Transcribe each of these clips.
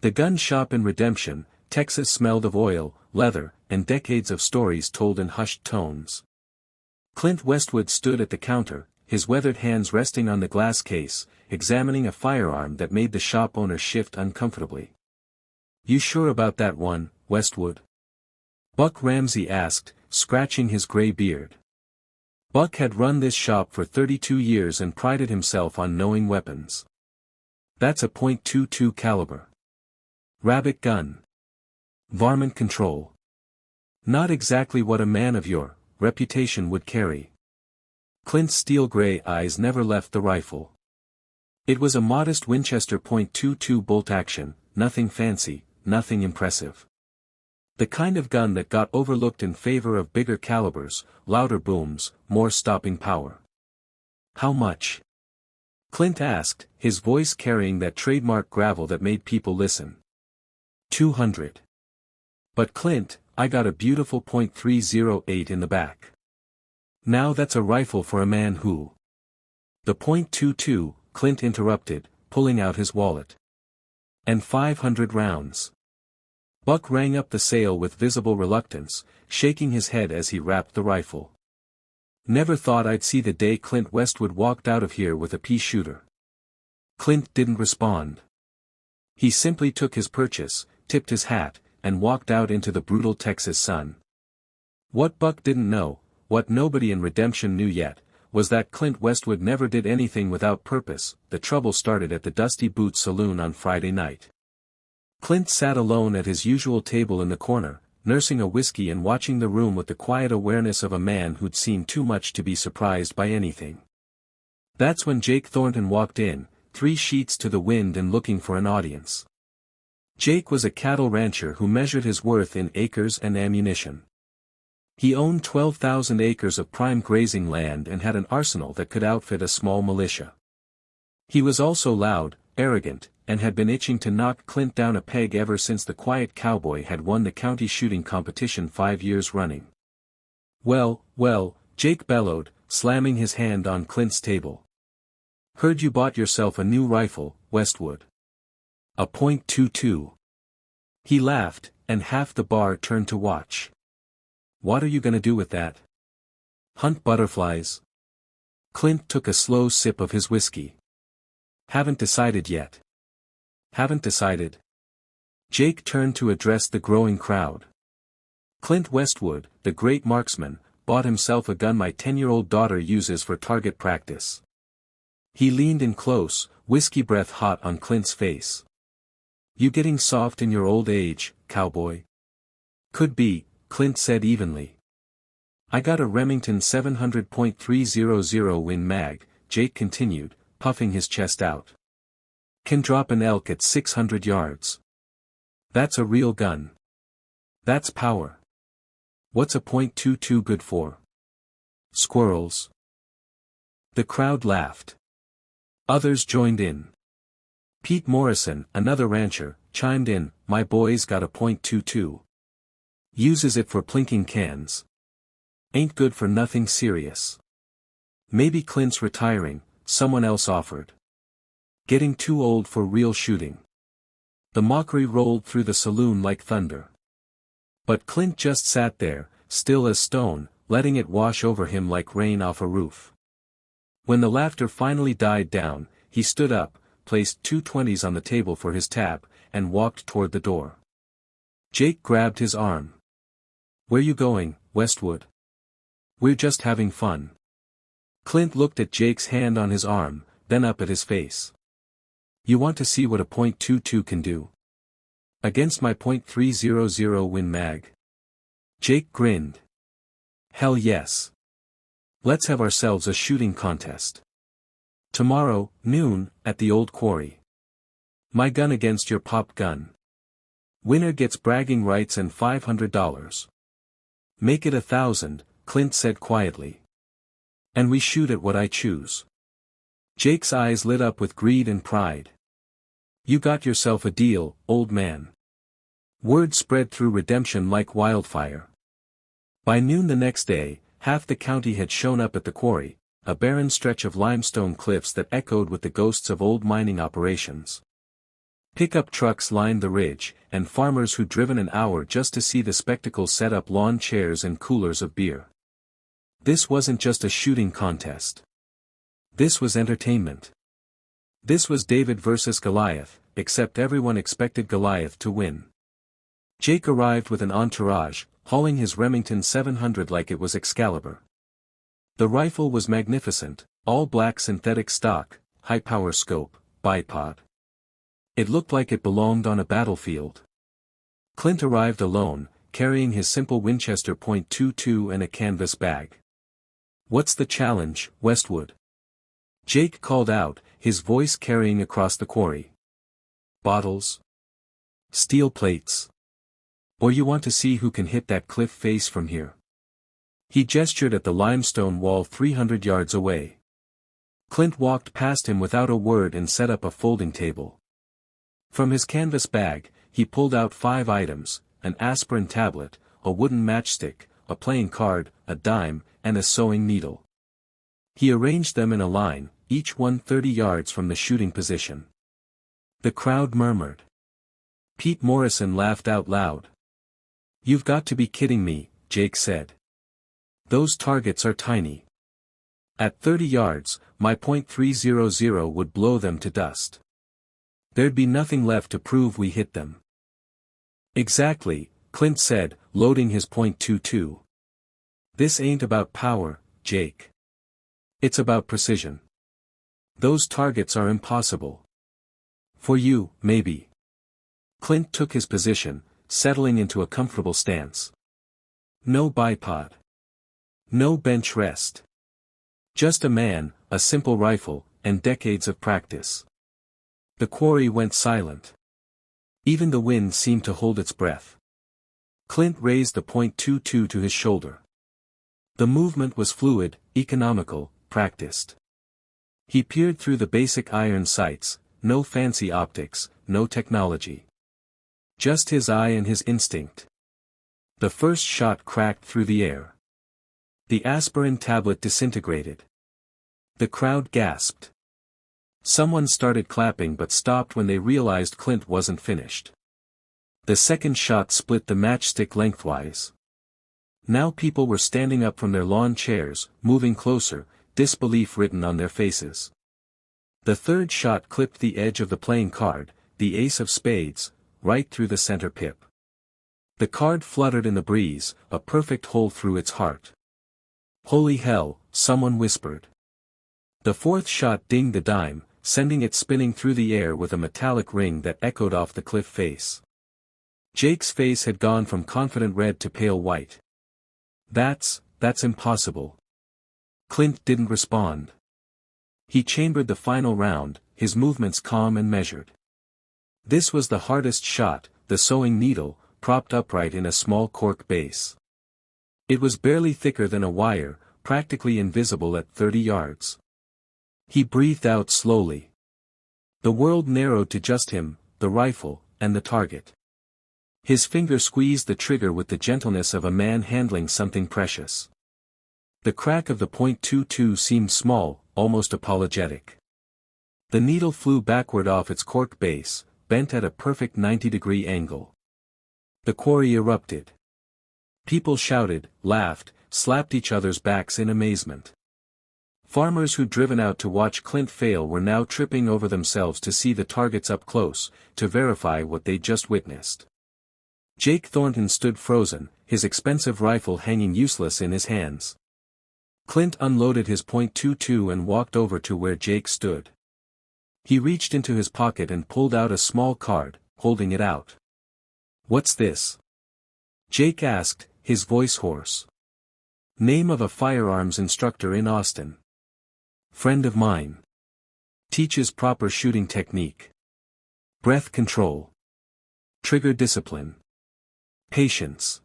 The gun shop in Redemption, Texas smelled of oil, leather, and decades of stories told in hushed tones. Clint Westwood stood at the counter, his weathered hands resting on the glass case, examining a firearm that made the shop owner shift uncomfortably. "You sure about that one, Westwood?" Buck Ramsey asked, scratching his gray beard. Buck had run this shop for 32 years and prided himself on knowing weapons. "That's a .22 caliber. Rabbit gun. Varmint control. Not exactly what a man of your reputation would carry." Clint's steel-gray eyes never left the rifle. It was a modest Winchester .22 bolt-action, nothing fancy, nothing impressive. The kind of gun that got overlooked in favor of bigger calibers, louder booms, more stopping power. "How much?" Clint asked, his voice carrying that trademark gravel that made people listen. "200. But Clint, I got a beautiful .308 in the back. Now that's a rifle for a man who—" "The .22, Clint interrupted, pulling out his wallet. "And 500 rounds." Buck rang up the sale with visible reluctance, shaking his head as he wrapped the rifle. "Never thought I'd see the day Clint Westwood walked out of here with a pea shooter." Clint didn't respond. He simply took his purchase, tipped his hat, and walked out into the brutal Texas sun. What Buck didn't know, what nobody in Redemption knew yet, was that Clint Westwood never did anything without purpose. The trouble started at the Dusty Boots Saloon on Friday night. Clint sat alone at his usual table in the corner, nursing a whiskey and watching the room with the quiet awareness of a man who'd seen too much to be surprised by anything. That's when Jake Thornton walked in, 3 sheets to the wind and looking for an audience. Jake was a cattle rancher who measured his worth in acres and ammunition. He owned 12,000 acres of prime grazing land and had an arsenal that could outfit a small militia. He was also loud, arrogant, and had been itching to knock Clint down a peg ever since the quiet cowboy had won the county shooting competition 5 years running. Well, Jake bellowed, slamming his hand on Clint's table. "Heard you bought yourself a new rifle, Westwood. A .22. He laughed, and half the bar turned to watch. "What are you gonna do with that? Hunt butterflies?" Clint took a slow sip of his whiskey. "Haven't decided yet." "Haven't decided?" Jake turned to address the growing crowd. "Clint Westwood, the great marksman, bought himself a gun my 10-year-old daughter uses for target practice." He leaned in close, whiskey breath hot on Clint's face. "You getting soft in your old age, cowboy?" "Could be," Clint said evenly. "I got a Remington 700.300 Win Mag," Jake continued, puffing his chest out. "Can drop an elk at 600 yards. That's a real gun. That's power. What's a .22 good for? Squirrels." The crowd laughed. Others joined in. Pete Morrison, another rancher, chimed in, "My boy's got a .22. Uses it for plinking cans. Ain't good for nothing serious." "Maybe Clint's retiring," someone else offered. "Getting too old for real shooting." The mockery rolled through the saloon like thunder. But Clint just sat there, still as stone, letting it wash over him like rain off a roof. When the laughter finally died down, he stood up, placed 2 20s on the table for his tab, and walked toward the door. Jake grabbed his arm. "Where you going, Westwood? We're just having fun." Clint looked at Jake's hand on his arm, then up at his face. "You want to see what a .22 can do? Against my .300 Win Mag?" Jake grinned. "Hell yes. Let's have ourselves a shooting contest. Tomorrow, noon, at the old quarry. My gun against your pop gun. Winner gets bragging rights and $500. Make it 1,000, Clint said quietly. And we shoot at what I choose." Jake's eyes lit up with greed and pride. "You got yourself a deal, old man." Word spread through Redemption like wildfire. By noon the next day, half the county had shown up at the quarry, a barren stretch of limestone cliffs that echoed with the ghosts of old mining operations. Pickup trucks lined the ridge, and farmers who'd driven an hour just to see the spectacle set up lawn chairs and coolers of beer. This wasn't just a shooting contest. This was entertainment. This was David versus Goliath, except everyone expected Goliath to win. Jake arrived with an entourage, hauling his Remington 700 like it was Excalibur. The rifle was magnificent, all black synthetic stock, high-power scope, bipod. It looked like it belonged on a battlefield. Clint arrived alone, carrying his simple Winchester .22 and a canvas bag. "What's the challenge, Westwood?" Jake called out, his voice carrying across the quarry. "Bottles? Steel plates? Or you want to see who can hit that cliff face from here?" He gestured at the limestone wall 300 yards away. Clint walked past him without a word and set up a folding table. From his canvas bag, he pulled out 5 items, an aspirin tablet, a wooden matchstick, a playing card, a dime, and a sewing needle. He arranged them in a line, each one 30 yards from the shooting position. The crowd murmured. Pete Morrison laughed out loud. "You've got to be kidding me," Jake said. "Those targets are tiny. At 30 yards, my .300 would blow them to dust. There'd be nothing left to prove we hit them." "Exactly," Clint said, loading his .22. "This ain't about power, Jake. It's about precision. Those targets are impossible. For you, maybe." Clint took his position, settling into a comfortable stance. No bipod. No bench rest. Just a man, a simple rifle, and decades of practice. The quarry went silent. Even the wind seemed to hold its breath. Clint raised the .22 to his shoulder. The movement was fluid, economical, practiced. He peered through the basic iron sights, no fancy optics, no technology. Just his eye and his instinct. The first shot cracked through the air. The aspirin tablet disintegrated. The crowd gasped. Someone started clapping but stopped when they realized Clint wasn't finished. The second shot split the matchstick lengthwise. Now people were standing up from their lawn chairs, moving closer, disbelief written on their faces. The third shot clipped the edge of the playing card, the ace of spades, right through the center pip. The card fluttered in the breeze, a perfect hole through its heart. "Holy hell," someone whispered. The fourth shot dinged the dime, sending it spinning through the air with a metallic ring that echoed off the cliff face. Jake's face had gone from confident red to pale white. That's impossible." Clint didn't respond. He chambered the final round, his movements calm and measured. This was the hardest shot, the sewing needle, propped upright in a small cork base. It was barely thicker than a wire, practically invisible at 30 yards. He breathed out slowly. The world narrowed to just him, the rifle, and the target. His finger squeezed the trigger with the gentleness of a man handling something precious. The crack of the .22 seemed small, almost apologetic. The needle flew backward off its cork base, bent at a perfect 90-degree angle. The quarry erupted. People shouted, laughed, slapped each other's backs in amazement. Farmers who'd driven out to watch Clint fail were now tripping over themselves to see the targets up close, to verify what they'd just witnessed. Jake Thornton stood frozen, his expensive rifle hanging useless in his hands. Clint unloaded his .22 and walked over to where Jake stood. He reached into his pocket and pulled out a small card, holding it out. "What's this?" Jake asked, his voice hoarse. "Name of a firearms instructor in Austin. Friend of mine. Teaches proper shooting technique. Breath control. Trigger discipline. Patience."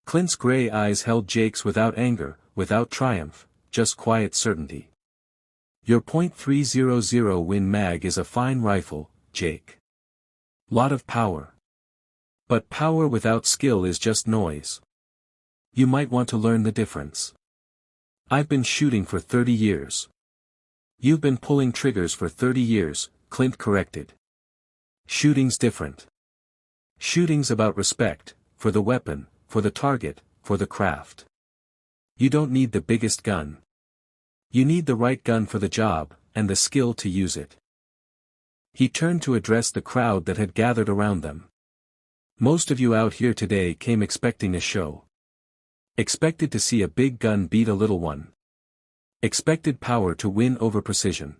Clint's gray eyes held Jake's without anger, without triumph, just quiet certainty. "Your .300 Win Mag is a fine rifle, Jake. Lot of power. But power without skill is just noise. You might want to learn the difference. I've been shooting for 30 years. You've been pulling triggers for 30 years, Clint corrected. Shooting's different. Shooting's about respect, for the weapon, for the target, for the craft. You don't need the biggest gun. You need the right gun for the job, and the skill to use it. He turned to address the crowd that had gathered around them. Most of you out here today came expecting a show. Expected to see a big gun beat a little one. Expected power to win over precision.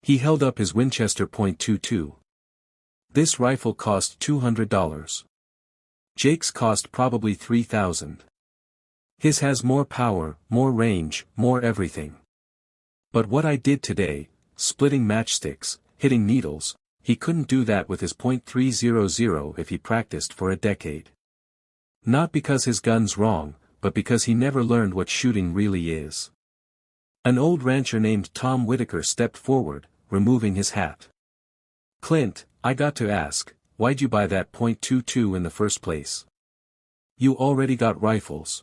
He held up his Winchester .22. This rifle cost $200. Jake's cost probably $3,000. His has more power, more range, more everything. But what I did today, splitting matchsticks, hitting needles, he couldn't do that with his .300 if he practiced for a decade. Not because his gun's wrong, but because he never learned what shooting really is. An old rancher named Tom Whitaker stepped forward, removing his hat. Clint, I got to ask, why'd you buy that .22 in the first place? You already got rifles.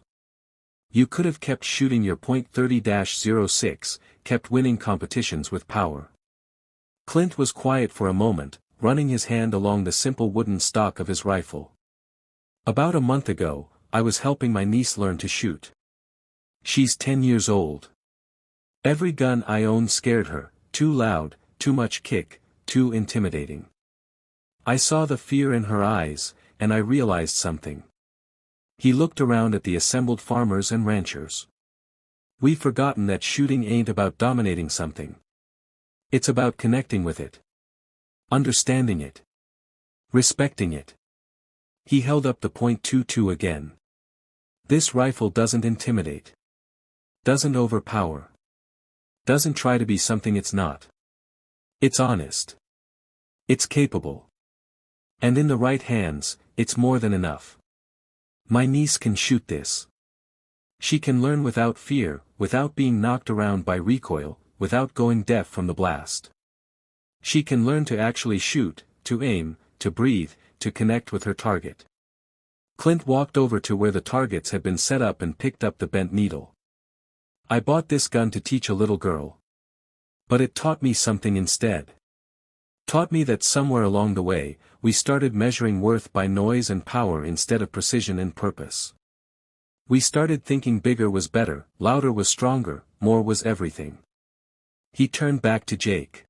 You could have kept shooting your .30-06, kept winning competitions with power. Clint was quiet for a moment, running his hand along the simple wooden stock of his rifle. About a month ago, I was helping my niece learn to shoot. She's 10 years old. Every gun I owned scared her, too loud, too much kick, too intimidating. I saw the fear in her eyes, and I realized something. He looked around at the assembled farmers and ranchers. We've forgotten that shooting ain't about dominating something. It's about connecting with it. Understanding it. Respecting it. He held up the .22 again. This rifle doesn't intimidate. Doesn't overpower. Doesn't try to be something it's not. It's honest. It's capable. And in the right hands, it's more than enough. My niece can shoot this. She can learn without fear, without being knocked around by recoil, without going deaf from the blast. She can learn to actually shoot, to aim, to breathe, to connect with her target. Clint walked over to where the targets had been set up and picked up the bent needle. I bought this gun to teach a little girl. But it taught me something instead. Taught me that somewhere along the way, we started measuring worth by noise and power instead of precision and purpose. We started thinking bigger was better, louder was stronger, more was everything. He turned back to Jake.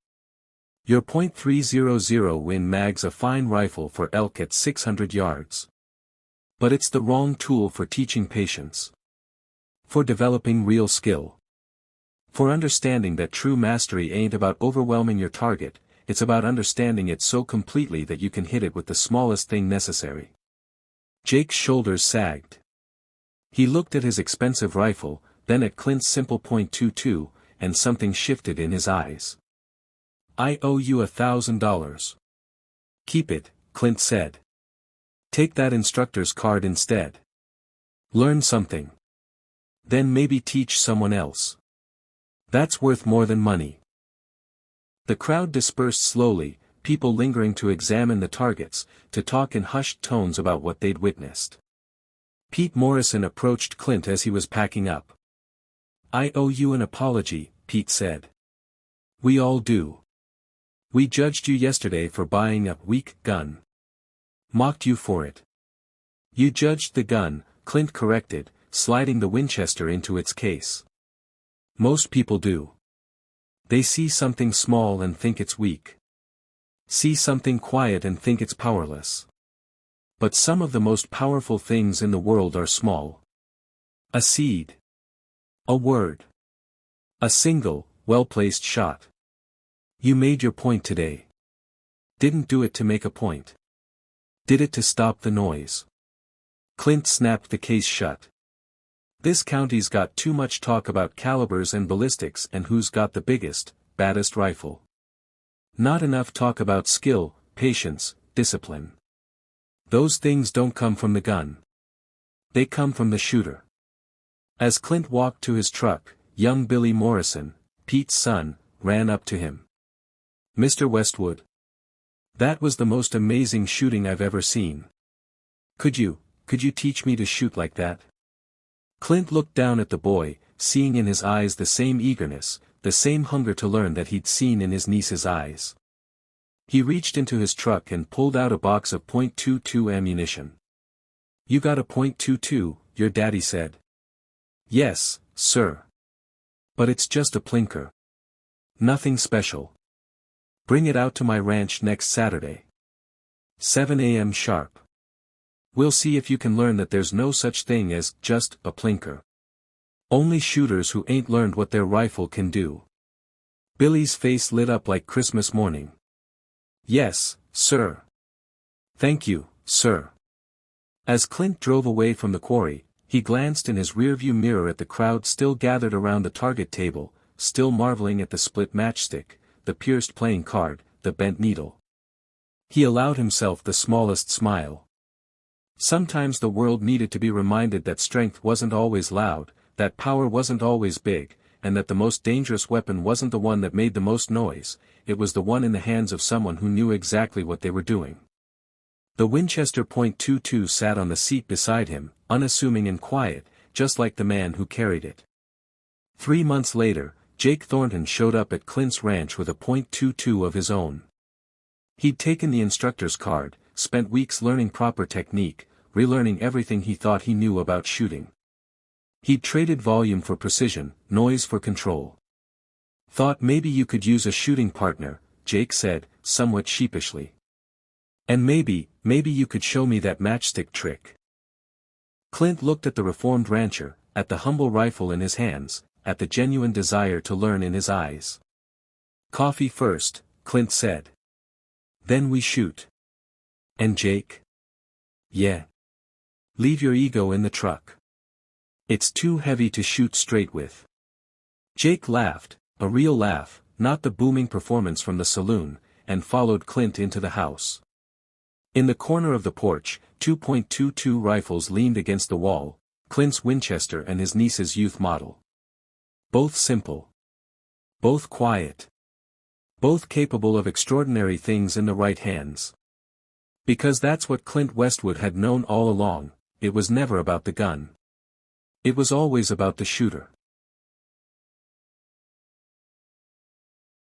Your .300 Win Mag's a fine rifle for elk at 600 yards. But it's the wrong tool for teaching patience. For developing real skill. For understanding that true mastery ain't about overwhelming your target, it's about understanding it so completely that you can hit it with the smallest thing necessary. Jake's shoulders sagged. He looked at his expensive rifle, then at Clint's simple .22, and something shifted in his eyes. I owe you $1,000. Keep it, Clint said. Take that instructor's card instead. Learn something. Then maybe teach someone else. That's worth more than money. The crowd dispersed slowly, people lingering to examine the targets, to talk in hushed tones about what they'd witnessed. Pete Morrison approached Clint as he was packing up. I owe you an apology, Pete said. We all do. We judged you yesterday for buying a weak gun. Mocked you for it. You judged the gun, Clint corrected, sliding the Winchester into its case. Most people do. They see something small and think it's weak. See something quiet and think it's powerless. But some of the most powerful things in the world are small. A seed. A word. A single, well-placed shot. You made your point today. Didn't do it to make a point. Did it to stop the noise. Clint snapped the case shut. This county's got too much talk about calibers and ballistics and who's got the biggest, baddest rifle. Not enough talk about skill, patience, discipline. Those things don't come from the gun. They come from the shooter. As Clint walked to his truck, young Billy Morrison, Pete's son, ran up to him. Mr. Westwood. That was the most amazing shooting I've ever seen. Could you teach me to shoot like that? Clint looked down at the boy, seeing in his eyes the same eagerness, the same hunger to learn that he'd seen in his niece's eyes. He reached into his truck and pulled out a box of .22 ammunition. "You got a .22, your daddy said." "Yes, sir. But it's just a plinker. Nothing special. Bring it out to my ranch next Saturday. 7 a.m. sharp. We'll see if you can learn that there's no such thing as just a plinker. Only shooters who ain't learned what their rifle can do." Billy's face lit up like Christmas morning. "Yes, sir. Thank you, sir." As Clint drove away from the quarry, he glanced in his rearview mirror at the crowd still gathered around the target table, still marveling at the split matchstick, the pierced playing card, the bent needle. He allowed himself the smallest smile. Sometimes the world needed to be reminded that strength wasn't always loud, that power wasn't always big, and that the most dangerous weapon wasn't the one that made the most noise, it was the one in the hands of someone who knew exactly what they were doing. The Winchester .22 sat on the seat beside him, unassuming and quiet, just like the man who carried it. 3 months later, Jake Thornton showed up at Clint's ranch with a .22 of his own. He'd taken the instructor's card, spent weeks learning proper technique, relearning everything he thought he knew about shooting. He'd traded volume for precision, noise for control. "Thought maybe you could use a shooting partner," Jake said, somewhat sheepishly. "And maybe you could show me that matchstick trick." Clint looked at the reformed rancher, at the humble rifle in his hands, at the genuine desire to learn in his eyes. "Coffee first," Clint said. "Then we shoot." "And Jake?" "Yeah. Leave your ego in the truck. It's too heavy to shoot straight with." Jake laughed, a real laugh, not the booming performance from the saloon, and followed Clint into the house. In the corner of the porch, 2 .22 rifles leaned against the wall, Clint's Winchester and his niece's youth model. Both simple. Both quiet. Both capable of extraordinary things in the right hands. Because that's what Clint Westwood had known all along, it was never about the gun. It was always about the shooter.